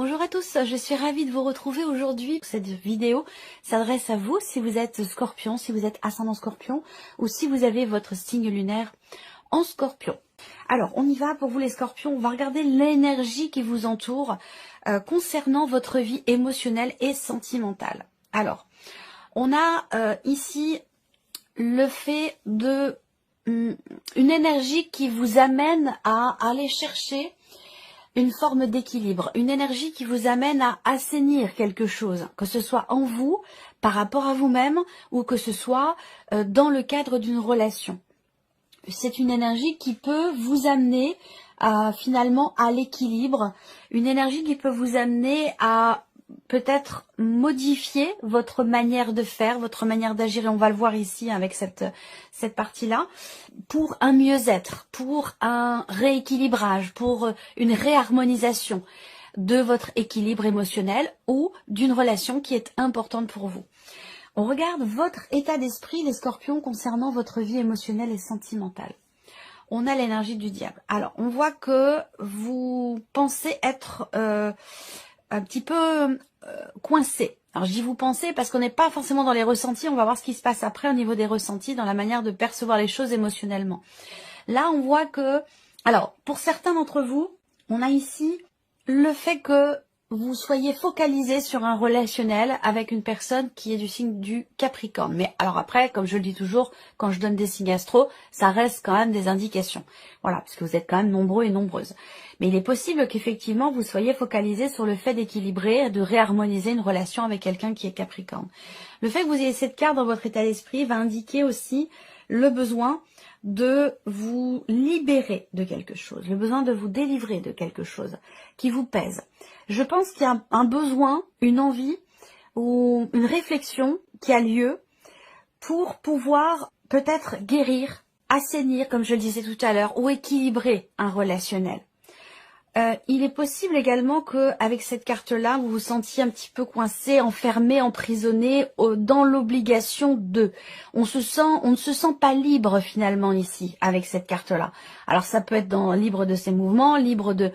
Bonjour à tous, je suis ravie de vous retrouver aujourd'hui. Cette vidéo s'adresse à vous si vous êtes Scorpion, si vous êtes ascendant Scorpion ou si vous avez votre signe lunaire en Scorpion. Alors, on y va pour vous les Scorpions. On va regarder l'énergie qui vous entoure concernant votre vie émotionnelle et sentimentale. Alors, on a ici le fait de une énergie qui vous amène à aller chercher une forme d'équilibre, une énergie qui vous amène à assainir quelque chose, que ce soit en vous, par rapport à vous-même, ou que ce soit dans le cadre d'une relation. C'est une énergie qui peut vous amener finalement à l'équilibre, une énergie qui peut vous amener à peut-être modifier votre manière de faire, votre manière d'agir, et on va le voir ici avec cette partie-là, pour un mieux-être, pour un rééquilibrage, pour une réharmonisation de votre équilibre émotionnel ou d'une relation qui est importante pour vous. On regarde votre état d'esprit, les Scorpions, concernant votre vie émotionnelle et sentimentale. On a l'énergie du diable. Alors, on voit que vous pensez être un petit peu coincé. Alors, je dis vous pensez parce qu'on n'est pas forcément dans les ressentis. On va voir ce qui se passe après au niveau des ressentis, dans la manière de percevoir les choses émotionnellement. Là, on voit que... Alors, pour certains d'entre vous, on a ici le fait que vous soyez focalisé sur un relationnel avec une personne qui est du signe du Capricorne. Mais alors après, comme je le dis toujours, quand je donne des signes astro, ça reste quand même des indications. Voilà, parce que vous êtes quand même nombreux et nombreuses. Mais il est possible qu'effectivement, vous soyez focalisé sur le fait d'équilibrer, de réharmoniser une relation avec quelqu'un qui est Capricorne. Le fait que vous ayez cette carte dans votre état d'esprit va indiquer aussi le besoin de vous libérer de quelque chose, le besoin de vous délivrer de quelque chose qui vous pèse. Je pense qu'il y a un besoin, une envie ou une réflexion qui a lieu pour pouvoir peut-être guérir, assainir, comme je le disais tout à l'heure, ou équilibrer un relationnel. Il est possible également que avec cette carte-là, vous vous sentiez un petit peu coincé, enfermé, emprisonné dans l'obligation de. On ne se sent pas libre finalement ici avec cette carte-là. Alors ça peut être libre de ses mouvements, libre de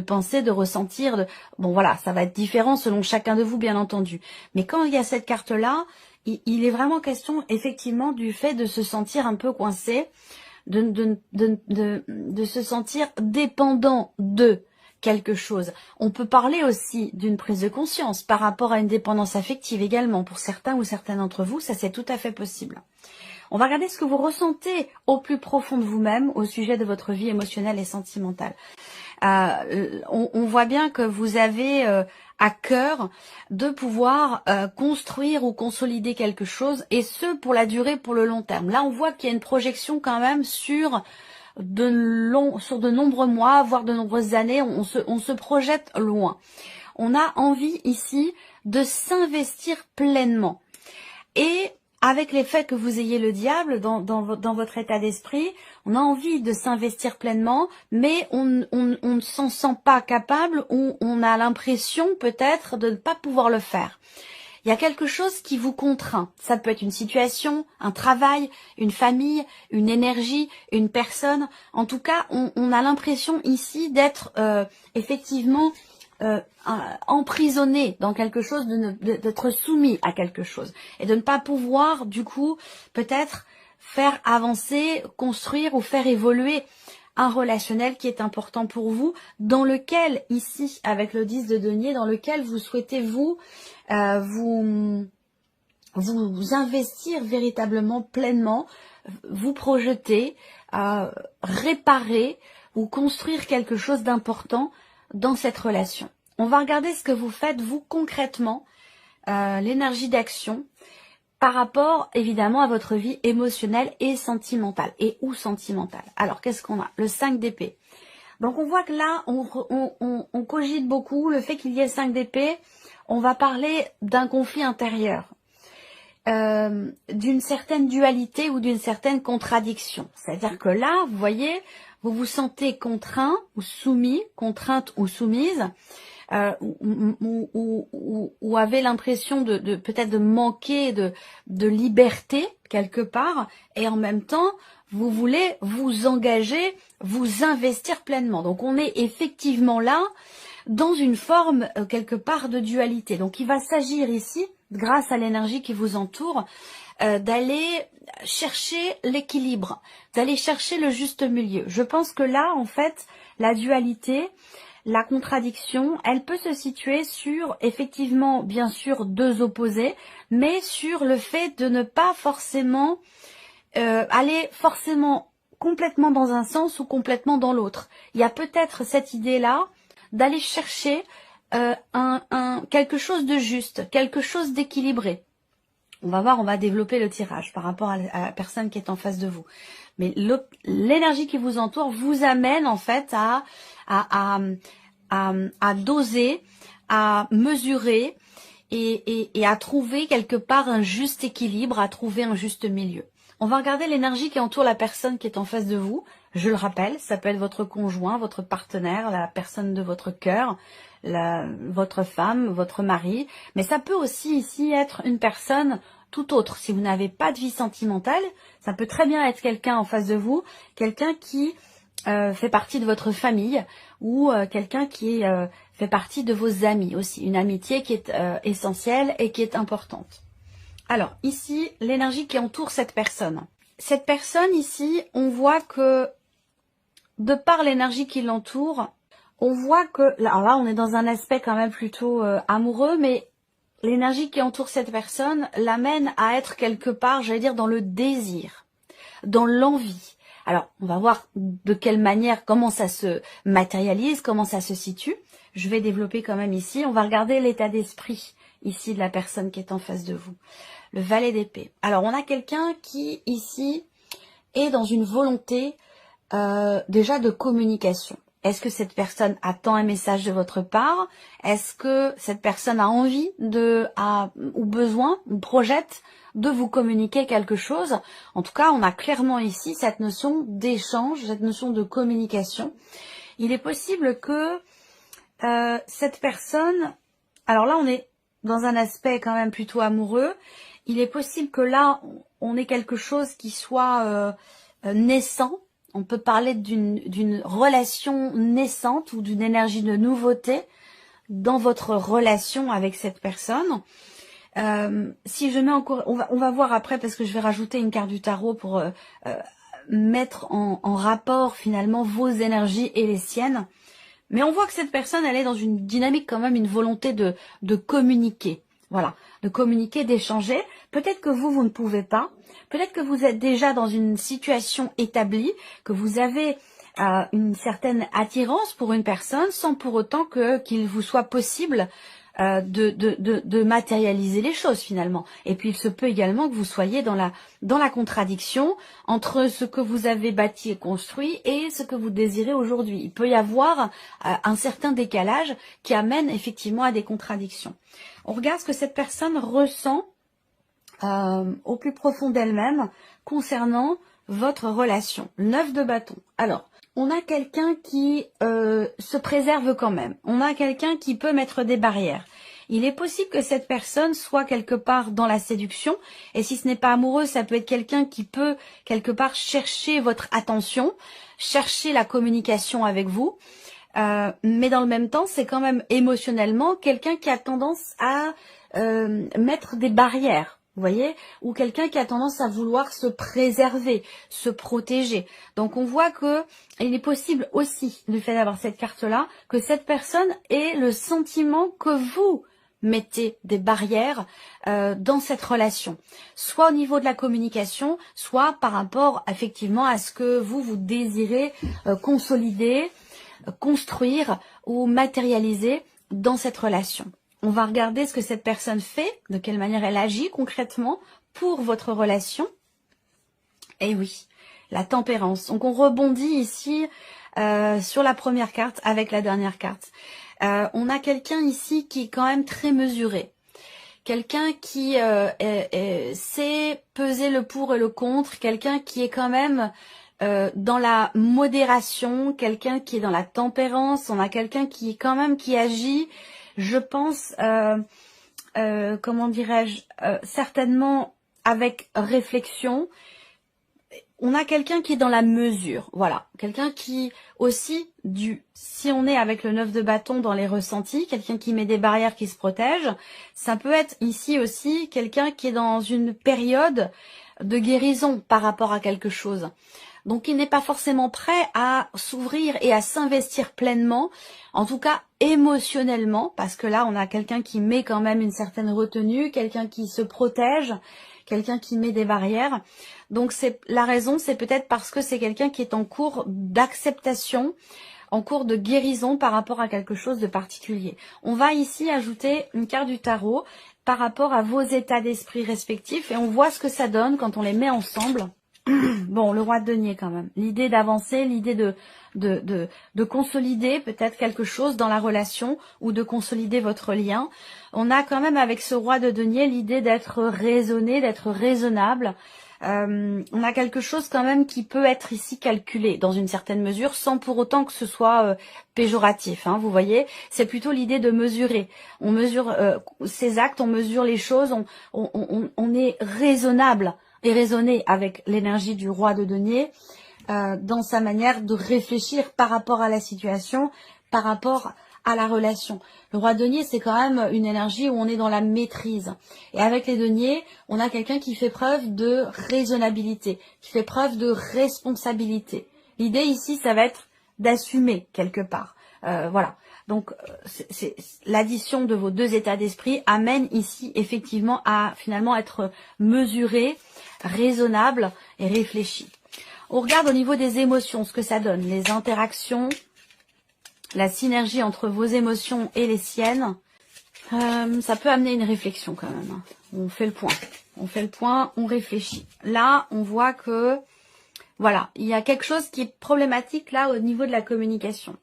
penser, de ressentir. Bon voilà, ça va être différent selon chacun de vous bien entendu. Mais quand il y a cette carte-là, il est vraiment question effectivement du fait de se sentir un peu coincé. De se sentir dépendant de quelque chose. On peut parler aussi d'une prise de conscience par rapport à une dépendance affective également. Pour certains ou certaines d'entre vous, ça c'est tout à fait possible. On va regarder ce que vous ressentez au plus profond de vous-même au sujet de votre vie émotionnelle et sentimentale. On voit bien que vous avez à cœur de pouvoir construire ou consolider quelque chose, et ce pour la durée, pour le long terme. Là, on voit qu'il y a une projection quand même sur de nombreux mois, voire de nombreuses années. On se projette loin. On a envie ici de s'investir pleinement. Et avec l'effet que vous ayez le diable dans votre état d'esprit, on a envie de s'investir pleinement, mais on ne s'en sent pas capable, ou on a l'impression peut-être de ne pas pouvoir le faire. Il y a quelque chose qui vous contraint. Ça peut être une situation, un travail, une famille, une énergie, une personne. En tout cas, on a l'impression ici d'être effectivement emprisonné dans quelque chose, d'être soumis à quelque chose et de ne pas pouvoir du coup peut-être faire avancer, construire ou faire évoluer un relationnel qui est important pour vous, dans lequel ici avec le 10 de denier, dans lequel vous souhaitez vous investir véritablement pleinement, vous projeter, réparer ou construire quelque chose d'important dans cette relation. On va regarder ce que vous faites, vous, concrètement, l'énergie d'action, par rapport, évidemment, à votre vie émotionnelle et sentimentale. Et ou sentimentale. Alors, qu'est-ce qu'on a? Le 5 d'épée. Donc, on voit que là, on cogite beaucoup. Le fait qu'il y ait 5 d'épée, on va parler d'un conflit intérieur. D'une certaine dualité ou d'une certaine contradiction. C'est-à-dire que là, vous voyez, vous vous sentez contraint ou soumis, contrainte ou soumise, ou avez l'impression de peut-être de manquer de liberté quelque part, et en même temps, vous voulez vous engager, vous investir pleinement. Donc on est effectivement là dans une forme quelque part de dualité. Donc il va s'agir ici, grâce à l'énergie qui vous entoure, d'aller chercher l'équilibre, d'aller chercher le juste milieu. Je pense que là, en fait, la dualité, la contradiction, elle peut se situer sur, effectivement, bien sûr, deux opposés, mais sur le fait de ne pas forcément aller forcément complètement dans un sens ou complètement dans l'autre. Il y a peut-être cette idée-là d'aller chercher quelque chose de juste, quelque chose d'équilibré. On va voir, on va développer le tirage par rapport à la personne qui est en face de vous. Mais l'énergie qui vous entoure vous amène en fait à doser, à mesurer et à trouver quelque part un juste équilibre, à trouver un juste milieu. On va regarder l'énergie qui entoure la personne qui est en face de vous. Je le rappelle, ça peut être votre conjoint, votre partenaire, la personne de votre cœur, votre femme, votre mari. Mais ça peut aussi ici être une personne tout autre. Si vous n'avez pas de vie sentimentale, ça peut très bien être quelqu'un en face de vous, quelqu'un qui fait partie de votre famille ou quelqu'un qui fait partie de vos amis aussi. Une amitié qui est essentielle et qui est importante. Alors, ici, l'énergie qui entoure cette personne. Cette personne ici, on voit que, de par l'énergie qui l'entoure, on voit que, alors là, on est dans un aspect quand même plutôt amoureux, mais l'énergie qui entoure cette personne l'amène à être quelque part, j'allais dire, dans le désir, dans l'envie. Alors, on va voir de quelle manière, comment ça se matérialise, comment ça se situe. Je vais développer quand même ici. On va regarder l'état d'esprit ici de la personne qui est en face de vous. Le valet d'épée. Alors, on a quelqu'un qui, ici, est dans une volonté déjà de communication. Est-ce que cette personne attend un message de votre part? Est-ce que cette personne a envie ou besoin, ou projette de vous communiquer quelque chose? En tout cas, on a clairement ici cette notion d'échange, cette notion de communication. Il est possible que cette personne... Alors là, on est dans un aspect quand même plutôt amoureux. Il est possible que là, on ait quelque chose qui soit naissant. On peut parler d'une relation naissante ou d'une énergie de nouveauté dans votre relation avec cette personne. Si je mets encore, on va voir après parce que je vais rajouter une carte du tarot pour mettre en rapport finalement vos énergies et les siennes. Mais on voit que cette personne, elle est dans une dynamique quand même, une volonté de communiquer. Voilà, de communiquer, d'échanger. Peut-être que vous ne pouvez pas. Peut-être que vous êtes déjà dans une situation établie, que vous avez une certaine attirance pour une personne, sans pour autant qu'il vous soit possible de matérialiser les choses finalement. Et puis il se peut également que vous soyez dans la contradiction entre ce que vous avez bâti et construit et ce que vous désirez aujourd'hui. Il peut y avoir un certain décalage qui amène effectivement à des contradictions. On regarde ce que cette personne ressent au plus profond d'elle-même concernant votre relation. 9 de bâton. Alors, on a quelqu'un qui se préserve quand même. On a quelqu'un qui peut mettre des barrières. Il est possible que cette personne soit quelque part dans la séduction. Et si ce n'est pas amoureux, ça peut être quelqu'un qui peut quelque part chercher votre attention, chercher la communication avec vous. Mais dans le même temps, c'est quand même émotionnellement quelqu'un qui a tendance à mettre des barrières. Vous voyez, ou quelqu'un qui a tendance à vouloir se préserver, se protéger. Donc on voit que il est possible aussi, du fait d'avoir cette carte-là, que cette personne ait le sentiment que vous mettez des barrières dans cette relation. Soit au niveau de la communication, soit par rapport effectivement à ce que vous désirez consolider, construire ou matérialiser dans cette relation. On va regarder ce que cette personne fait, de quelle manière elle agit concrètement pour votre relation. Et oui, la tempérance. Donc on rebondit ici sur la première carte avec la dernière carte. On a quelqu'un ici qui est quand même très mesuré. Quelqu'un qui sait peser le pour et le contre. Quelqu'un qui est quand même dans la modération. Quelqu'un qui est dans la tempérance. On a quelqu'un qui est quand même qui agit... Je pense, comment dirais-je, certainement avec réflexion. On a quelqu'un qui est dans la mesure, voilà. Quelqu'un qui aussi, si on est avec le 9 de bâton dans les ressentis, quelqu'un qui met des barrières, qui se protège, ça peut être ici aussi quelqu'un qui est dans une période de guérison par rapport à quelque chose. Donc il n'est pas forcément prêt à s'ouvrir et à s'investir pleinement, en tout cas émotionnellement, parce que là on a quelqu'un qui met quand même une certaine retenue, quelqu'un qui se protège, quelqu'un qui met des barrières. Donc la raison, c'est peut-être parce que c'est quelqu'un qui est en cours d'acceptation, en cours de guérison par rapport à quelque chose de particulier. On va ici ajouter une carte du tarot par rapport à vos états d'esprit respectifs et on voit ce que ça donne quand on les met ensemble. Bon, le roi de denier quand même. L'idée d'avancer, l'idée de consolider peut-être quelque chose dans la relation ou de consolider votre lien. On a quand même avec ce roi de denier l'idée d'être raisonné, d'être raisonnable. On a quelque chose quand même qui peut être ici calculé dans une certaine mesure sans pour autant que ce soit péjoratif. Hein, vous voyez, c'est plutôt l'idée de mesurer. On mesure ses actes, on mesure les choses, on est raisonnable et raisonner avec l'énergie du roi de denier dans sa manière de réfléchir par rapport à la situation, par rapport à la relation. Le roi de denier, c'est quand même une énergie où on est dans la maîtrise. Et avec les deniers, on a quelqu'un qui fait preuve de raisonnabilité, qui fait preuve de responsabilité. L'idée ici, ça va être d'assumer quelque part. Voilà. Donc, l'addition de vos deux états d'esprit amène ici effectivement à finalement être mesuré, raisonnable et réfléchi. On regarde au niveau des émotions ce que ça donne, les interactions, la synergie entre vos émotions et les siennes. Ça peut amener une réflexion quand même. On fait le point. On fait le point, on réfléchit. Là, on voit que, voilà, il y a quelque chose qui est problématique là au niveau de la communication.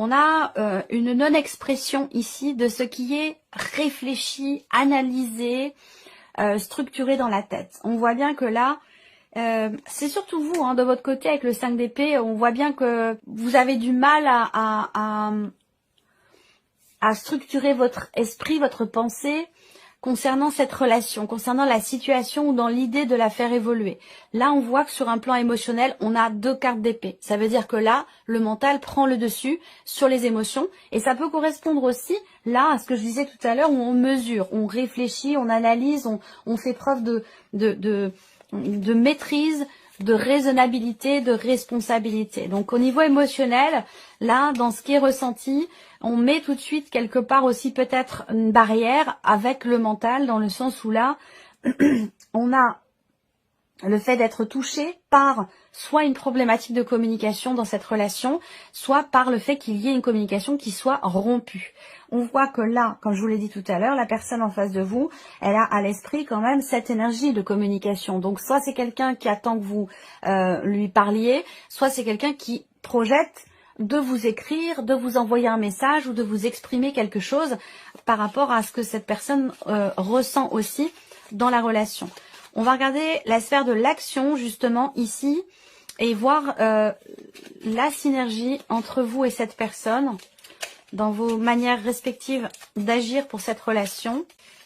On a une non-expression ici de ce qui est réfléchi, analysé, structuré dans la tête. On voit bien que là, c'est surtout vous, hein, de votre côté, avec le 5 d'épée, on voit bien que vous avez du mal à structurer votre esprit, votre pensée, concernant cette relation, concernant la situation ou dans l'idée de la faire évoluer. Là, on voit que sur un plan émotionnel, on a deux cartes d'épée. Ça veut dire que là, le mental prend le dessus sur les émotions. Et ça peut correspondre aussi, là, à ce que je disais tout à l'heure, où on mesure, on réfléchit, on analyse, on fait preuve de maîtrise, de raisonnabilité, de responsabilité. Donc au niveau émotionnel, là, dans ce qui est ressenti, on met tout de suite quelque part aussi peut-être une barrière avec le mental, dans le sens où là, on a le fait d'être touché par soit une problématique de communication dans cette relation, soit par le fait qu'il y ait une communication qui soit rompue. On voit que là, comme je vous l'ai dit tout à l'heure, la personne en face de vous, elle a à l'esprit quand même cette énergie de communication. Donc soit c'est quelqu'un qui attend que vous lui parliez, soit c'est quelqu'un qui projette de vous écrire, de vous envoyer un message ou de vous exprimer quelque chose par rapport à ce que cette personne ressent aussi dans la relation. On va regarder la sphère de l'action justement ici et voir la synergie entre vous et cette personne dans vos manières respectives d'agir pour cette relation.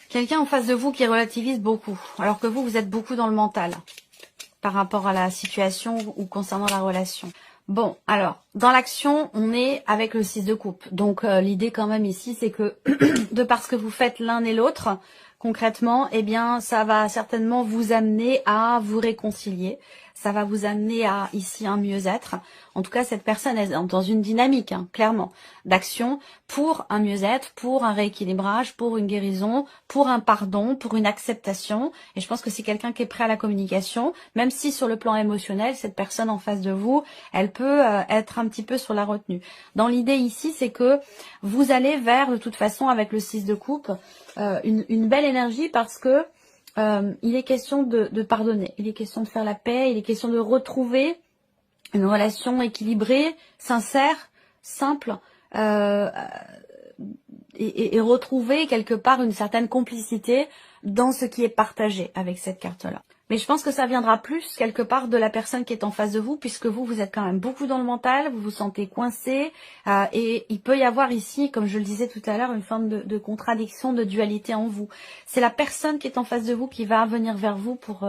Quelqu'un en face de vous qui relativise beaucoup, alors que vous êtes beaucoup dans le mental par rapport à la situation ou concernant la relation. Bon, alors, dans l'action, on est avec le 6 de coupe. Donc, l'idée quand même ici, c'est que de par ce que vous faites l'un et l'autre, concrètement, eh bien, ça va certainement vous amener à vous réconcilier. Ça va vous amener à, ici, un mieux-être. En tout cas, cette personne est dans une dynamique, hein, clairement, d'action pour un mieux-être, pour un rééquilibrage, pour une guérison, pour un pardon, pour une acceptation. Et je pense que c'est quelqu'un qui est prêt à la communication, même si sur le plan émotionnel, cette personne en face de vous, elle peut être un petit peu sur la retenue. Dans l'idée ici, c'est que vous allez vers, de toute façon, avec le 6 de coupe, une belle énergie parce que il est question de pardonner, il est question de faire la paix, il est question de retrouver une relation équilibrée, sincère, simple, et retrouver quelque part une certaine complicité dans ce qui est partagé avec cette carte-là. Mais je pense que ça viendra plus quelque part de la personne qui est en face de vous, puisque vous êtes quand même beaucoup dans le mental, vous vous sentez coincé, et il peut y avoir ici, comme je le disais tout à l'heure, une forme de contradiction, de dualité en vous. C'est la personne qui est en face de vous qui va venir vers vous pour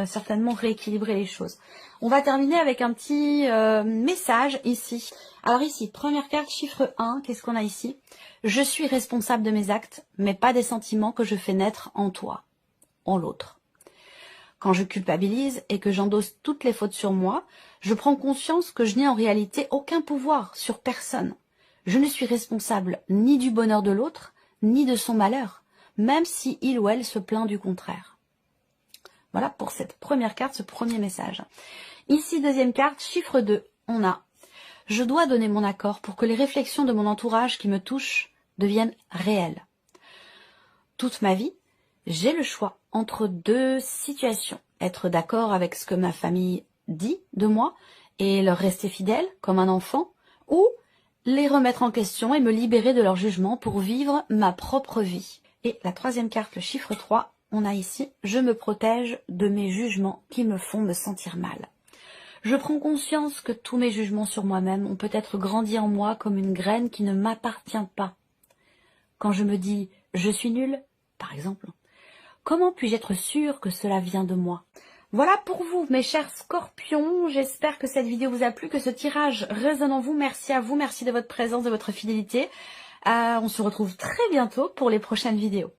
certainement rééquilibrer les choses. On va terminer avec un petit message ici. Alors ici, première carte, chiffre 1, qu'est-ce qu'on a ici? Je suis responsable de mes actes, mais pas des sentiments que je fais naître en toi, en l'autre. Quand je culpabilise et que j'endosse toutes les fautes sur moi, je prends conscience que je n'ai en réalité aucun pouvoir sur personne. Je ne suis responsable ni du bonheur de l'autre, ni de son malheur, même si il ou elle se plaint du contraire. Voilà pour cette première carte, ce premier message. Ici, deuxième carte, chiffre 2, on a « Je dois donner mon accord pour que les réflexions de mon entourage qui me touchent deviennent réelles. Toute ma vie, j'ai le choix entre deux situations. Être d'accord avec ce que ma famille dit de moi et leur rester fidèle comme un enfant, ou les remettre en question et me libérer de leur jugement pour vivre ma propre vie. » Et la troisième carte, le chiffre 3, on a ici « Je me protège de mes jugements qui me font me sentir mal. » Je prends conscience que tous mes jugements sur moi-même ont peut-être grandi en moi comme une graine qui ne m'appartient pas. Quand je me dis « je suis nulle », par exemple, comment puis-je être sûre que cela vient de moi? Voilà pour vous, mes chers scorpions. J'espère que cette vidéo vous a plu, que ce tirage résonne en vous. Merci à vous, merci de votre présence, de votre fidélité. On se retrouve très bientôt pour les prochaines vidéos.